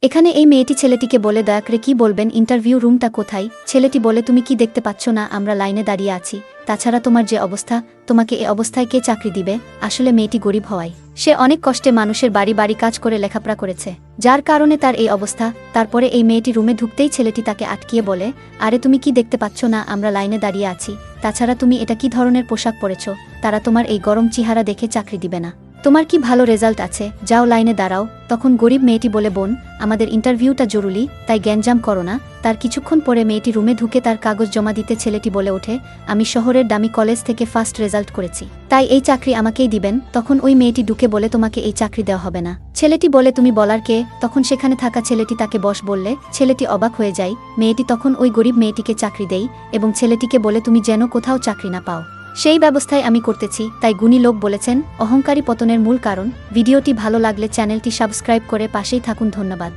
এখানে এই মেয়েটি ছেলেটিকে বলে, দয়া করে কি বলবেন, ইন্টারভিউ রুমটা কোথায়? ছেলেটি বলে, তুমি কি দেখতে পাচ্ছ না আমরা লাইনে দাঁড়িয়ে আছি? তাছাড়া তোমার যে অবস্থা, তোমাকে এ অবস্থায় কে চাকরি দিবে? আসলে মেয়েটি গরিব হওয়ায় সে অনেক কষ্টে মানুষের বাড়ি বাড়ি কাজ করে লেখাপড়া করেছে, যার কারণে তার এই অবস্থা। তারপরে এই মেয়েটি রুমে ঢুকতেই ছেলেটি তাকে আটকিয়ে বলে, আরে তুমি কি দেখতে পাচ্ছ না আমরা লাইনে দাঁড়িয়ে আছি? তাছাড়া তুমি এটা কি ধরনের পোশাক পরেছ? তারা তোমার এই গরম চেহারা দেখে চাকরি দিবে না। তোমার কি ভালো রেজাল্ট আছে? যাও লাইনে দাঁড়াও। তখন গরিব মেয়েটি বলে, বোন, আমাদের ইন্টারভিউটা জরুরি, তাই গ্যাঞ্জাম করো না। তার কিছুক্ষণ পরে মেয়েটি রুমে ঢুকে তার কাগজ জমা দিতে ছেলেটি বলে ওঠে, আমি শহরের দামি কলেজ থেকে ফার্স্ট রেজাল্ট করেছি, তাই এই চাকরি আমাকেই দিবেন। তখন ওই মেয়েটি ঢুকে বলে, তোমাকে এই চাকরি দেওয়া হবে না। ছেলেটি বলে, তুমি বলার কে? তখন সেখানে থাকা ছেলেটি তাকে বস বললে ছেলেটি অবাক হয়ে যায়। মেয়েটি তখন ওই গরিব মেয়েটিকে চাকরি দেয় এবং ছেলেটিকে বলে, তুমি যেন কোথাও চাকরি না পাও সেই ব্যবস্থায় আমি করতেছি। তাই গুণী লোক বলেছেন, অহংকারী পতনের মূল কারণ। ভিডিওটি ভালো লাগলে চ্যানেলটি সাবস্ক্রাইব করে পাশেই থাকুন। ধন্যবাদ।